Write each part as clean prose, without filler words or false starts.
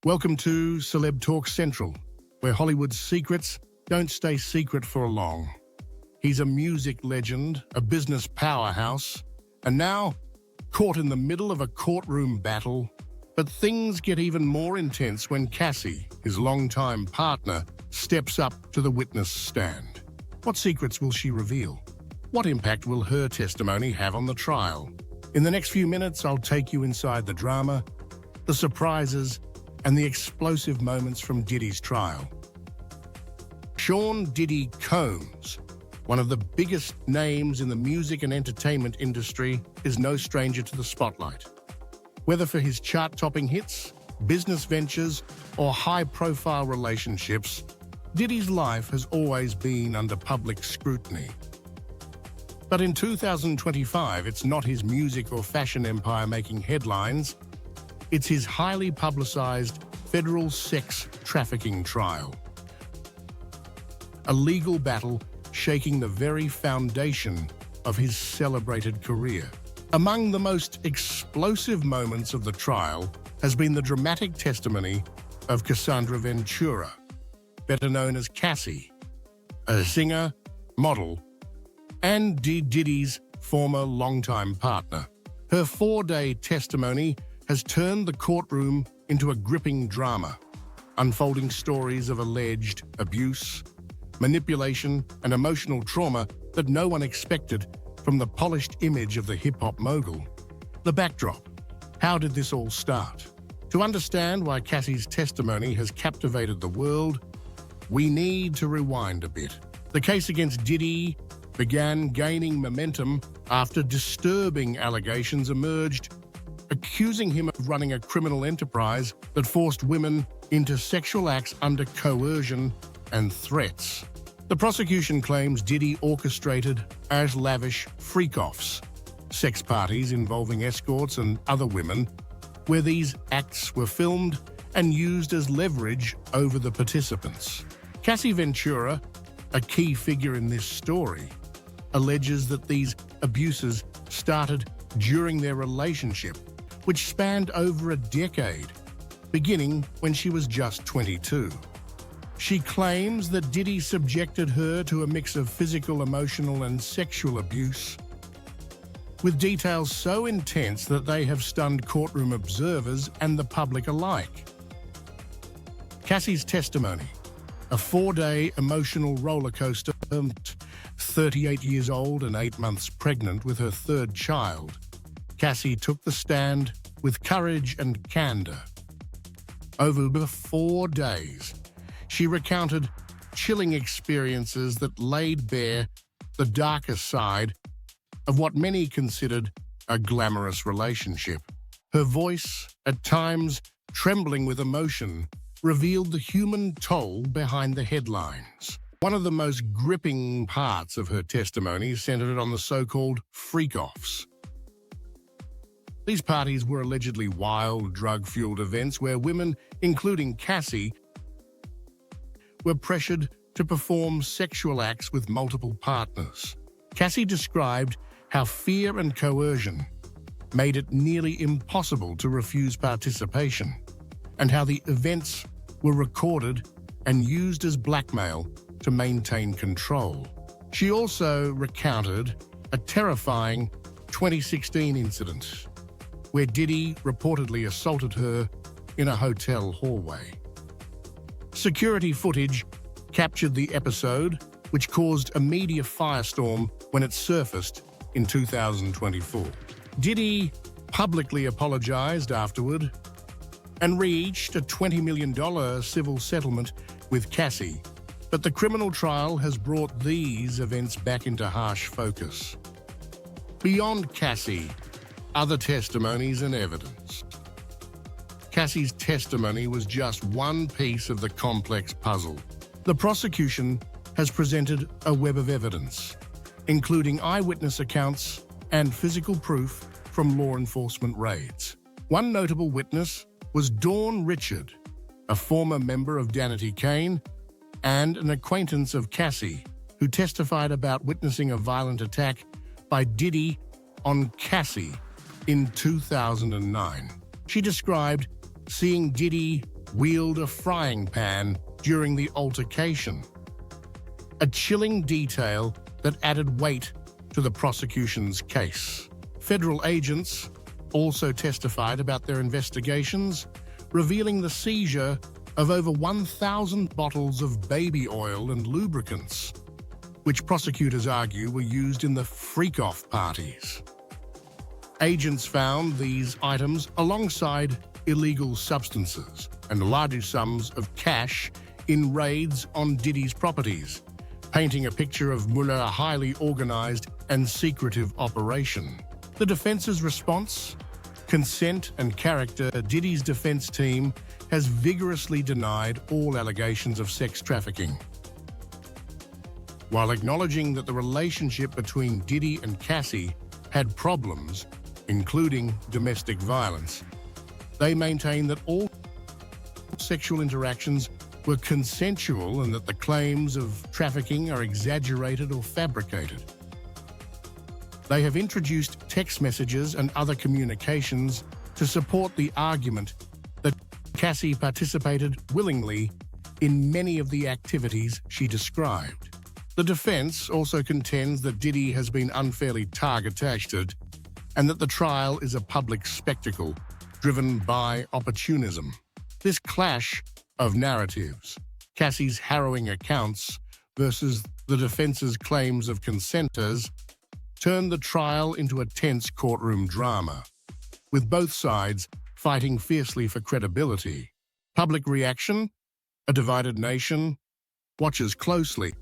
Welcome to CelebTalks Central, where Hollywood's secrets don't stay secret for long. He's a music legend, a business powerhouse, and now caught in the middle of a courtroom battle. But things get even more intense when Cassie, his longtime partner, steps up to the witness stand. What secrets will she reveal? What impact will her testimony have on the trial? In the next few minutes, I'll take you inside the drama, the surprises, and the explosive moments from Diddy's trial. Sean "Diddy" Combs, one of the biggest names in the music and entertainment industry, is no stranger to the spotlight. Whether for his chart-topping hits, business ventures, or high-profile relationships, Diddy's life has always been under public scrutiny. But in 2025, it's not his music or fashion empire making headlines. It's his highly publicized federal sex trafficking trial. A legal battle shaking the very foundation of his celebrated career. Among the most explosive moments of the trial has been the dramatic testimony of Cassandra Ventura, better known as Cassie, a singer, model, and Diddy's former longtime partner. Her 4-day testimony has turned the courtroom into a gripping drama, unfolding stories of alleged abuse, manipulation, and emotional trauma that no one expected from the polished image of the hip-hop mogul. The backdrop. How did this all start? To understand why Cassie's testimony has captivated the world, we need to rewind a bit. The case against Diddy began gaining momentum after disturbing allegations emerged, accusing him of running a criminal enterprise that forced women into sexual acts under coercion and threats. The prosecution claims Diddy orchestrated as lavish freak-offs, sex parties involving escorts and other women, where these acts were filmed and used as leverage over the participants. Cassie Ventura, a key figure in this story, alleges that these abuses started during their relationship, which spanned over a decade, beginning when she was just 22. She claims that Diddy subjected her to a mix of physical, emotional, and sexual abuse, with details so intense that they have stunned courtroom observers and the public alike. Cassie's testimony, a 4-day emotional rollercoaster, 38 years old and 8 months pregnant with her 3rd child. Cassie took the stand with courage and candor. Over 4 days, she recounted chilling experiences that laid bare the darker side of what many considered a glamorous relationship. Her voice, at times trembling with emotion, revealed the human toll behind the headlines. One of the most gripping parts of her testimony centered on the so-called freak-offs. These parties were allegedly wild, drug-fueled events where women, including Cassie, were pressured to perform sexual acts with multiple partners. Cassie described how fear and coercion made it nearly impossible to refuse participation, and how the events were recorded and used as blackmail to maintain control. She also recounted a terrifying 2016 incident where Diddy reportedly assaulted her in a hotel hallway. Security footage captured the episode, which caused a media firestorm when it surfaced in 2024. Diddy publicly apologized afterward and reached a $20 million civil settlement with Cassie, but the criminal trial has brought these events back into harsh focus. Beyond Cassie, other testimonies and evidence. Cassie's testimony was just one piece of the complex puzzle. The prosecution has presented a web of evidence, including eyewitness accounts and physical proof from law enforcement raids. One notable witness was Dawn Richard, a former member of Danity Kane and an acquaintance of Cassie, who testified about witnessing a violent attack by Diddy on Cassie in 2009. She described seeing Diddy wield a frying pan during the altercation. A chilling detail that added weight to the prosecution's case. Federal agents also testified about their investigations, revealing the seizure of over 1,000 bottles of baby oil and lubricants, which prosecutors argue were used in the freak-off parties. Agents found these items alongside illegal substances and large sums of cash in raids on Diddy's properties, painting a picture of a highly organized and secretive operation. The defense's response? Consent and character. Diddy's defense team has vigorously denied all allegations of sex trafficking. While acknowledging that the relationship between Diddy and Cassie had problems, including domestic violence, they maintain that all sexual interactions were consensual and that the claims of trafficking are exaggerated or fabricated. They have introduced text messages and other communications to support the argument that Cassie participated willingly in many of the activities she described. The defense also contends that Diddy has been unfairly targeted and that the trial is a public spectacle driven by opportunism. This clash of narratives, Cassie's harrowing accounts versus the defense's claims of consenters, turned the trial into a tense courtroom drama, with both sides fighting fiercely for credibility. Public reaction? A divided nation watches closely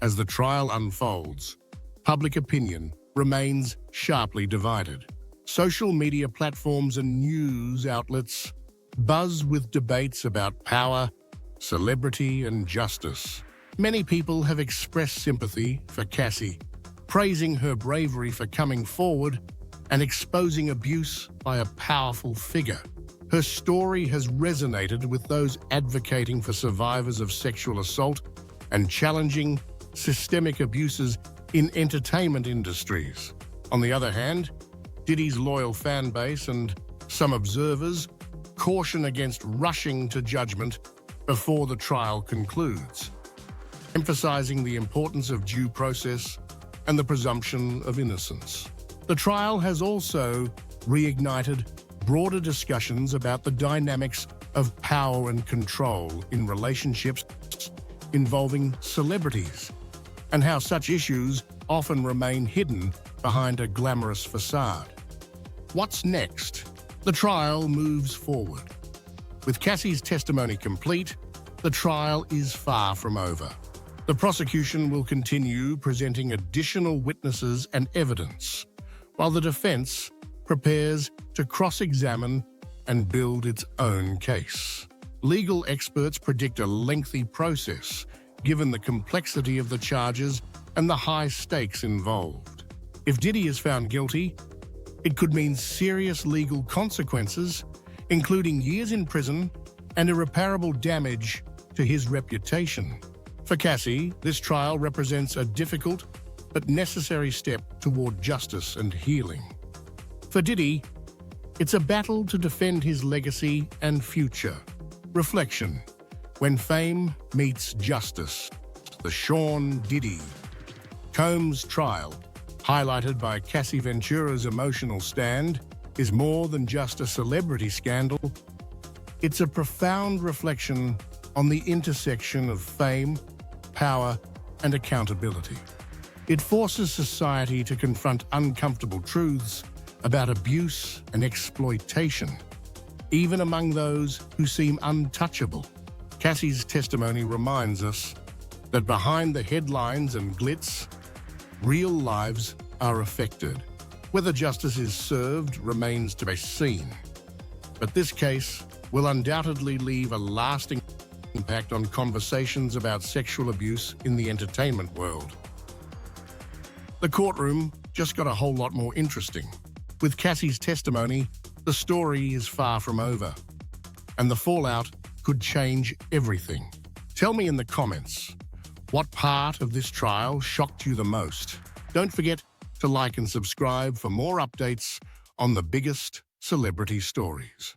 as the trial unfolds. Public opinion remains sharply divided. Social media platforms and news outlets buzz with debates about power, celebrity, and justice. Many people have expressed sympathy for Cassie, praising her bravery for coming forward and exposing abuse by a powerful figure. Her story has resonated with those advocating for survivors of sexual assault and challenging systemic abuses in entertainment industries. On the other hand, Diddy's loyal fan base and some observers caution against rushing to judgment before the trial concludes, emphasizing the importance of due process and the presumption of innocence. The trial has also reignited broader discussions about the dynamics of power and control in relationships involving celebrities, and how such issues often remain hidden behind a glamorous facade. What's next? The trial moves forward. With Cassie's testimony complete, the trial is far from over. The prosecution will continue presenting additional witnesses and evidence, while the defense prepares to cross-examine and build its own case. Legal experts predict a lengthy process, given the complexity of the charges and the high stakes involved. If Diddy is found guilty, it could mean serious legal consequences, including years in prison and irreparable damage to his reputation. For Cassie, this trial represents a difficult but necessary step toward justice and healing. For Diddy, it's a battle to defend his legacy and future. Reflection: when fame meets justice. The Sean Diddy Combs trial, highlighted by Cassie Ventura's emotional stand, is more than just a celebrity scandal. It's a profound reflection on the intersection of fame, power, and accountability. It forces society to confront uncomfortable truths about abuse and exploitation, even among those who seem untouchable. Cassie's testimony reminds us that behind the headlines and glitz, real lives are affected. Whether justice is served remains to be seen, but this case will undoubtedly leave a lasting impact on conversations about sexual abuse in the entertainment world. The courtroom just got a whole lot more interesting. With Cassie's testimony, the story is far from over, and the fallout could change everything. Tell me in the comments, what part of this trial shocked you the most? Don't forget to like and subscribe for more updates on the biggest celebrity stories.